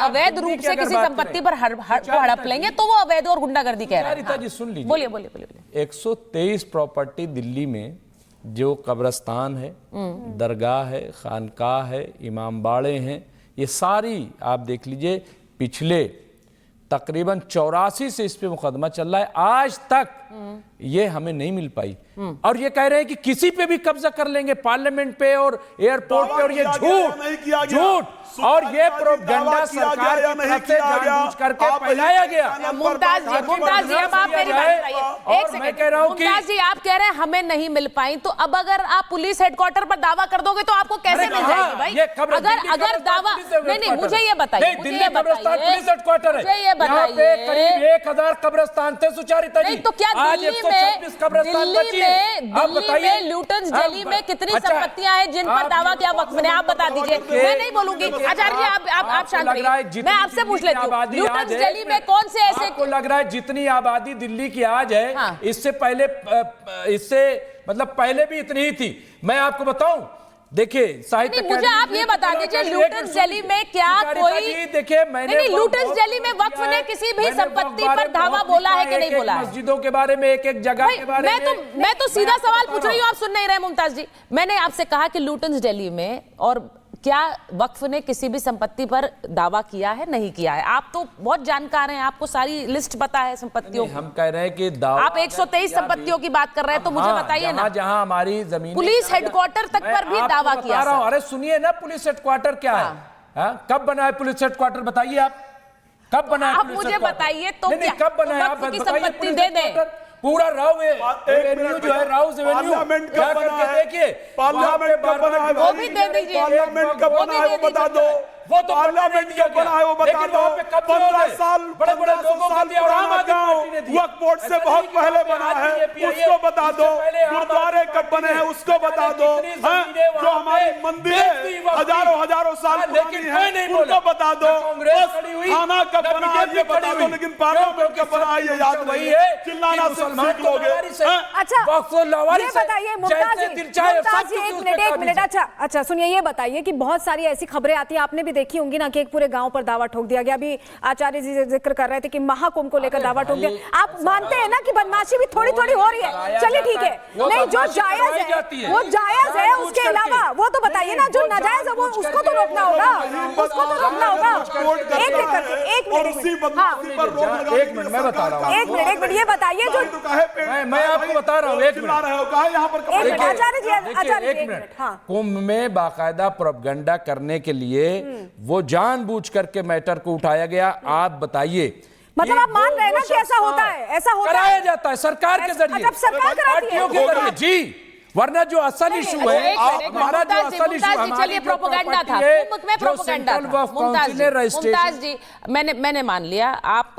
अवैध रूप से किसी संपत्ति पर हड़प लेंगे तो वो अवैध और गुंडागर्दी कह रहे हैं। जी सुन लीजिए, बोलिए बोलिए बोलिए। 123 प्रॉपर्टी दिल्ली में जो कब्रिस्तान है, दरगाह है, खानकाह है, इमाम बाड़े हैं, ये सारी आप देख लीजिए पिछले तकरीबन 84 से इस पे मुकदमा चल रहा है, आज तक ये हमें नहीं मिल पाई। और ये कह रहे हैं कि किसी पे भी कब्जा कर लेंगे, पार्लियामेंट पे और एयरपोर्ट पे, और ये झूठ और ये प्रोपेगेंडा सरकार की तरफ से जानबूझ करके फैलाया गया। मुमताज जी अब आप मेरी बात सुनिए, एक सेकंड। मैं कह रहा हूं कि मुमताज जी आप कह रहे हैं हमें नहीं मिल पाई, तो अब अगर आप पुलिस हेडक्वार्टर पर दावा कर दोगे तो आपको कैसे मिल जाएगी भाई? अगर दावा नहीं, मुझे ये बताइए, दिल्ली कब्रिस्तान पुलिस हेडक्वार्टर है, मुझे ये बताइए करीब 1000 कब्रिस्तान थे सुचारिता जी। तो क्या दिल्ली में लूटन दिल्ली में कितनी संपत्तियां हैं जिन पर दावा किया वक्फ ने? आप बता दीजिए, मैं नहीं बोलूंगी। आचार्य जी आप शांत रहिए, मैं आपसे पूछ लेती हूँ, लूटन दिल्ली में कौन से ऐसे? आपको लग रहा है जितनी आबादी दिल्ली की आज है, हाँ। इससे मतलब पहले भी इतनी ही थी। मैं आपको बताऊं, देखिए साहित्य, मुझे आप ये बता दीजिए लूटन दिल्ली में क्या कोई, देखिए मैंने लूटन दिल्ली में वक्फ ने किसी भी संपत्ति पर दावा बोला है कि नहीं बोला है? मस्जिदों के बारे में, एक एक जगह के बारे में मैं तो सीधा सवाल पूछ रही हूँ, आप सुन नहीं रहे मुमताज जी। मैंने आपसे कहा कि लूटन दिल्ली में और क्या वक्फ ने किसी भी संपत्ति पर दावा किया है, नहीं किया है? आप तो बहुत जानकार हैं, आपको सारी लिस्ट पता है संपत्तियों की। हम कह रहे हैं कि दावा, आप 123 संपत्तियों की बात कर रहे हैं, तो मुझे बताइए ना, जहां हमारी जमीन पुलिस हेडक्वार्टर तक पर भी दावा किया। अरे सुनिए ना, पुलिस हेडक्वार्टर क्या है? कब बना है पुलिस हेडक्वार्टर? बताइए आप, कब बना है? आप मुझे बताइए तो क्या कब बना है? आप संपत्ति दे दें। पूरा राव एवेन्यू जो है, राउस एवेन्यू, क्या करके देखिए, पार्लियामेंट कब बना है? वो भी दे दीजिए, पार्लियामेंट कब बना है वो बता दो। वो तो पार्लियामेंट कब बना है वो बता दो। 15 साल बड़े-बड़े लोगों को दिया और आम आदमी पार्टी ने दिया। वक्फ बोर्ड से बहुत पहले बना है, उसको बता दो। गुरुद्वारे कब बने हैं उसको बता दो। जो हमारी मंदिर हजारों साल पुरानी है उनको बता दो। थाना कब बना है ये बता दो, लेकिन पार्लियामेंट कब बना है ये याद नहीं है। चिल्लाना सीख लोगे। अच्छा ये बताइए मुमताज जी, एक मिनट। अच्छा सुनिए, ये बताइए कि बहुत सारी ऐसी खबरें आती है, आपने भी देखी होंगी ना, कि एक पूरे गांव पर दावा ठोक दिया गया। अभी आचार्य जी जिक्र कर रहे थे कि महाकुंभ को लेकर दावा ठोक दिया। आप मानते हैं ना कि बदमाशी भी थोड़ी थोड़ी हो रही है? चलिए ठीक है, नहीं जो जायज है वो जायज है, उसके अलावा वो तो बताइए ना, जो नाजायज है वो उसको तो रोकना होगा, उसको तो रोकना होगा। एक मिनट मैं बता रहा हूँ, एक मिनट ये बताइए, जो मैं आपको बता रहा हूँ, एक मिनट आचार्य जी, एक मिनट। कुंभ में बाकायदा प्रोपेगेंडा करने के लिए वो जानबूझ करके मैटर को उठाया गया। आप बताइए, मतलब आप मान रहे हैं ना कि ऐसा होता है? ऐसा होता कराया जाता है सरकार के जरिए, सरकार कराती है, पार्टियों के जरिए जी। वरना जो असल इशू है हमारा, जो असल इशू चलिए प्रोपेगेंडा था, कुंभ में प्रोपेगेंडा था। मुमताज जी मैंने मान लिया, आप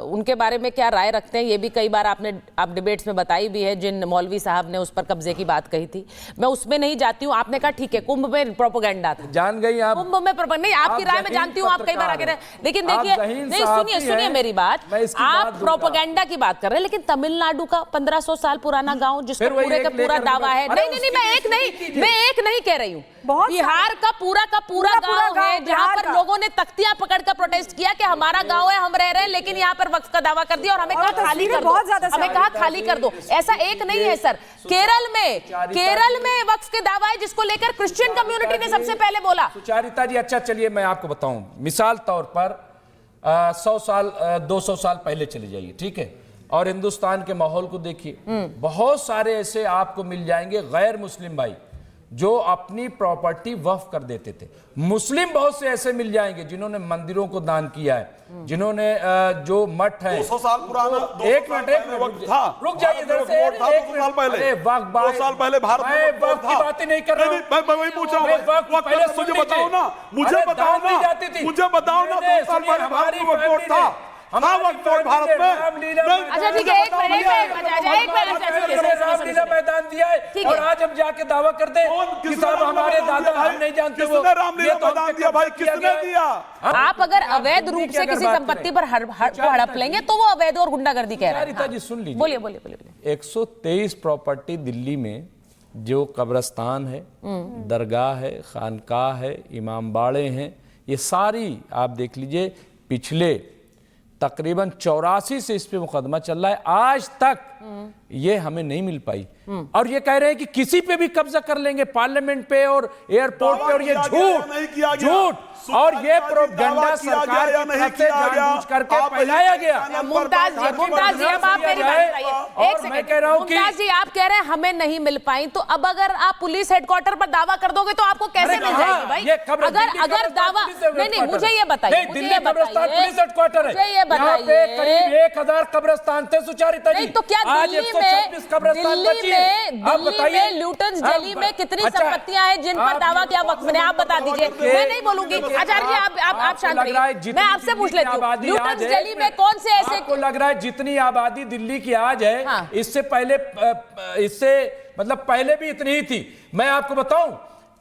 उनके बारे में क्या राय रखते हैं ये भी कई बार आप डिबेट्स में बताई भी है, जिन मौलवी साहब ने उस पर कब्जे की बात कही थी। मैं उसमें नहीं जाती हूँ, आपने कहा ठीक है कुंभ में प्रोपेगेंडा था, जान गई आप, कुंभ में प्रोपेगेंडा नहीं, आपकी राय में जानती हूँ, आप कई बार आगे रहे, लेकिन देखिए नहीं, सुनिए मेरी बात, आप प्रोपेगेंडा की बात कर रहे हैं, लेकिन तमिलनाडु का 1500 साल पुराना गाँव जिसको पूरे का पूरा दावा है, नहीं मैं एक नहीं कह रही हूँ, बिहार का पूरा गांव है जहां पर लोगों ने तख्तियां पकड़कर प्रोटेस्ट किया कि हमारा गांव है, हम रह रहे हैं, लेकिन यहाँ पर वक्फ का दावा कर दिया और हमें कहा खाली कर दो, हमें कहा खाली कर दो। ऐसा एक नहीं है सर, केरल में वक्फ के दावा है जिसको लेकर क्रिश्चियन कम्युनिटी ने सबसे पहले बोला। सुचारिता जी, अच्छा चलिए मैं आपको बताऊं, मिसाल तौर पर 100 साल 200 साल पहले चले जाइए, ठीक है, और हिंदुस्तान के माहौल को देखिए, बहुत सारे ऐसे आपको मिल जाएंगे गैर मुस्लिम भाई जो अपनी प्रॉपर्टी वक्फ कर देते थे। मुस्लिम बहुत से ऐसे मिल जाएंगे जिन्होंने मंदिरों को दान किया है, जिन्होंने जो मठ है 200 साल पुराना, एक मिनट था, रुक जाइए इधर से, एक साल पहले, 2 साल पहले भारत में वक्फ की बातें नहीं कर रहा हूं, मैं वही पूछ रहा हूं, पहले मुझे बताओ ना, मुझे बताओ ना 2 साल पहले भारत में वक्फ था, हमारा भारत में। अच्छा ठीक है, एक मिनट मैदान दिया है और आज हम जाके दावा करते कि साहब हमारे दादा, हम नहीं जानते वो रामलीला मैदान दिया भाई, किसने दिया? आप अगर अवैध रूप से किसी संपत्ति पर हड़प लेंगे तो वो अवैध और गुंडागर्दी कह रहे हैं। जी सुन लीजिए, बोलिए। 123 प्रॉपर्टी दिल्ली में जो कब्रिस्तान है, दरगाह है, खानकाह है, इमाम बाड़े हैं, ये सारी आप देख लीजिए पिछले तकरीबन 84 से इस पे मुकदमा चल रहा है, आज तक ये हमें नहीं मिल पाई। और ये कह रहे हैं कि किसी पे भी कब्जा कर लेंगे, पार्लियामेंट पे और एयरपोर्ट पे, और ये झूठ और ये प्रोपगेंडा सरकार की तरफ से जानबूझ करके फैलाया गया। मुमताज जी अब आप मेरी बात बताइए, एक मैं कह रहा हूं कि मुमताज जी आप कह रहे हैं हमें नहीं मिल पाई, तो अब अगर आप पुलिस हेडक्वार्टर पर दावा कर दोगे तो आपको कैसे मिल जाएगी भाई? अगर दावा नहीं, मुझे ये बताइए, दिल्ली कब्रिस्तान पुलिस हेडक्वार्टर है, मुझे ये बताइए करीब 1000 कब्रिस्तान थे सुचारिता जी। तो क्या दिल्ली में ल्यूटन्स दिल्ली में कितनी संपत्तियां हैं जिन पर दावा किया वक्त ने? आप बता दीजिए, मैं नहीं बोलूंगी। आचार्य जी आप शांत रहिए, मैं आपसे पूछ लेती हूँ, ल्यूटन्स दिल्ली में कौन से ऐसे? आपको लग रहा है जितनी आबादी दिल्ली की आज है, हाँ। इससे मतलब पहले भी इतनी ही थी। मैं आपको बताऊं,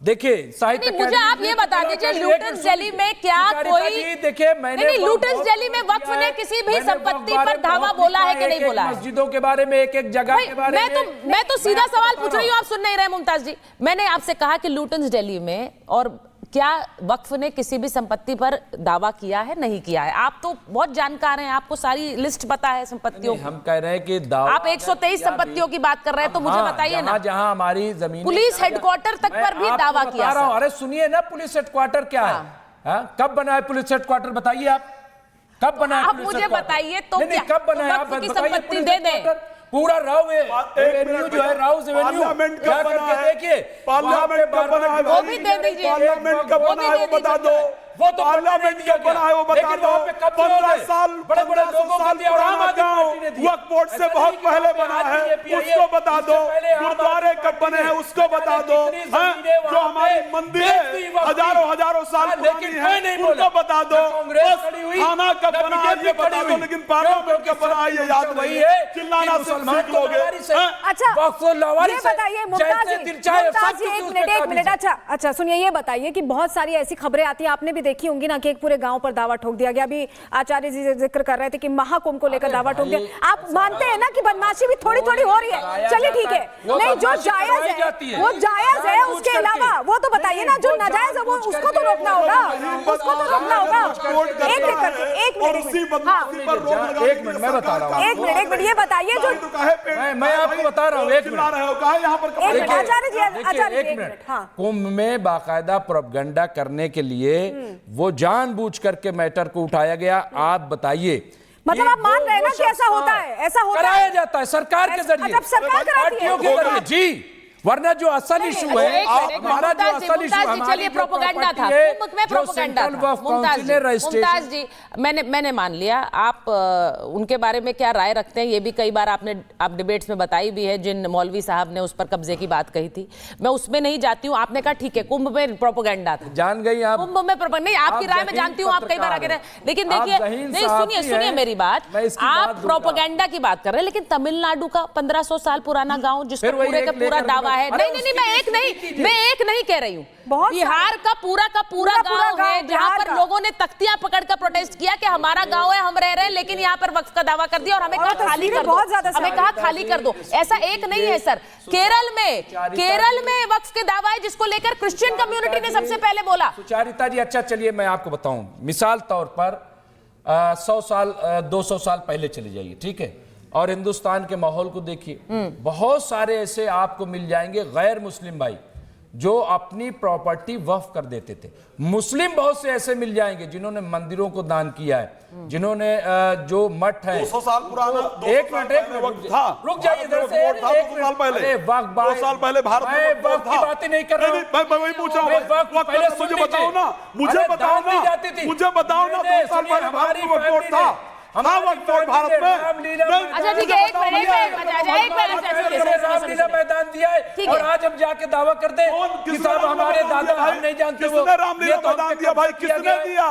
देखिए साहित्य, मुझे आप ये बता दीजिए ल्यूटन्स दिल्ली में क्या कोई, देखिए मैंने ल्यूटन्स दिल्ली में वक्फ ने किसी भी संपत्ति पर दावा बोला है कि नहीं बोला है? मस्जिदों के बारे में, एक जगह के बारे में मैं तो सीधा सवाल पूछ रही हूँ, आप सुन नहीं रहे मुमताज जी। मैंने आपसे कहा कि ल्यूटन्स दिल्ली में और क्या वक्फ ने किसी भी संपत्ति पर दावा किया है, नहीं किया है? आप तो बहुत जानकार हैं, आपको सारी लिस्ट पता है संपत्तियों की। हम कह रहे हैं कि दावा, आप 123 संपत्तियों की बात कर रहे हैं, तो मुझे बताइए ना, जहां हमारी जमीन पुलिस हेडक्वार्टर तक पर भी दावा किया। अरे सुनिए ना, पुलिस हेडक्वार्टर क्या है? कब बना है पुलिस हेडक्वार्टर? बताइए आप, कब बना है? आप मुझे बताइए तो कब बना है? आप की संपत्ति दे दें। पूरा राव एवेन्यू जो है, राउज एवेन्यू, क्या करके देखिए, पार्लियामेंट कब बना है? वो भी दे दीजिए, पार्लियामेंट कब बना है वो बता दो। वो तो पार्लियामेंट कब बना है वो बता दो। 15 साल बड़े बड़े लोगों साल पुराना गांव वक्फ बोर्ड से बहुत पहले बना है, उसको बता दो। गुरुद्वारे कब बने हैं उसको बता दो। जो हमारी मंदिर है हजारों साल पुरानी है उनको बता दो। खाना कब बना है ये बता दो, लेकिन पार्लियामेंट कब बना है ये याद नहीं है। चिल्लाना सीख लोगे। अच्छा ये बताइए मुमताज जी, एक मिनट। अच्छा सुनिए, ये बताइए कि बहुत सारी ऐसी खबरें आती है, आपने भी देखी होंगी ना, कि एक पूरे गांव पर दावा ठोक दिया गया। अभी आचार्य जी जिक्र कर रहे थे कि महाकुंभ को लेकर दावा ठोक दिया। आप मानते हैं ना कि बदमाशी भी थोड़ी थोड़ी हो रही है? चलिए ठीक है, नहीं जो जायज है वो जायज है, उसके अलावा वो तो बताइए ना, जो नाजायज है वो उसको तो रोकना होगा, उसको तो रोकना होगा। एक मिनट मैं बता रहा हूँ, एक मिनट ये बताइए, जो मैं आपको बता रहा हूँ, एक मिनट आचार्य जी, कुंभ में बाकायदा प्रोपगेंडा करने के लिए वो जानबूझ करके मैटर को उठाया गया। आप बताइए, मतलब आप मान रहे हैं ना कि ऐसा होता है? ऐसा होता कराया जाता है सरकार के जरिए, सरकार कराती है, पार्टियों के जरिए जी। वरना जो असल इशू है, हमारा जो असल इशू, चलिए प्रोपेगेंडा था, कुंभ में प्रोपेगेंडा था। मुमताज जी मैंने मान लिया, आप उनके बारे में क्या राय रखते हैं ये भी कई बार आप डिबेट्स में बताई भी है, जिन मौलवी साहब ने उस पर कब्जे की बात कही थी। मैं उसमें नहीं जाती हूँ। आपने कहा ठीक है कुंभ में प्रोपेगेंडा था, जान गई आप, कुंभ में प्रोपेगेंडा नहीं, आपकी राय में जानती हूँ, आप कई बार आगे रहे, लेकिन देखिए नहीं, सुनिए मेरी बात, आप प्रोपेगेंडा की बात कर रहे हैं, लेकिन तमिलनाडु का 1500 साल पुराना गाँव जिसका पूरे का पूरा दावा है, नहीं मैं एक नहीं कह रही हूँ, बिहार का पूरा गांव है जहां पर लोगों ने तख्तियां पकड़कर प्रोटेस्ट किया कि हमारा गांव है, हम रह रहे हैं, लेकिन यहाँ पर वक्फ का दावा कर दिया और हमें कहा खाली कर दो, हमें कहा खाली कर दो। ऐसा एक नहीं है सर, केरल में वक्फ के दावा है जिसको लेकर क्रिश्चियन कम्युनिटी ने सबसे पहले बोला। सुचारिता जी, अच्छा चलिए मैं आपको बताऊं, मिसाल तौर पर 100 साल 200 साल पहले चले जाइए, ठीक है, और हिंदुस्तान के माहौल को देखिए, बहुत सारे ऐसे आपको मिल जाएंगे गैर मुस्लिम भाई जो अपनी प्रॉपर्टी वक्फ कर देते थे। मुस्लिम बहुत से ऐसे मिल जाएंगे जिन्होंने मंदिरों को दान किया है, जिन्होंने जो मठ है 200 साल पुराना, एक मिनट था, रुक जाइए इधर से, 2 साल पहले, 2 साल पहले भारत में वक्फ की बातें नहीं कर रहा हूं, मैं वही पूछ रहा हूं। पहले मुझे बताओ ना, मुझे बताओ ना 2 साल पहले भारत में वक्फ था, भारत में। अच्छा ठीक है, एक मिनट रामलीला मैदान दिया है और आज हम जाके दावा करते हैं कि साहब हमारे दादा हम नहीं जानते, वो रामलीला मैदान दिया भाई, किसने दिया?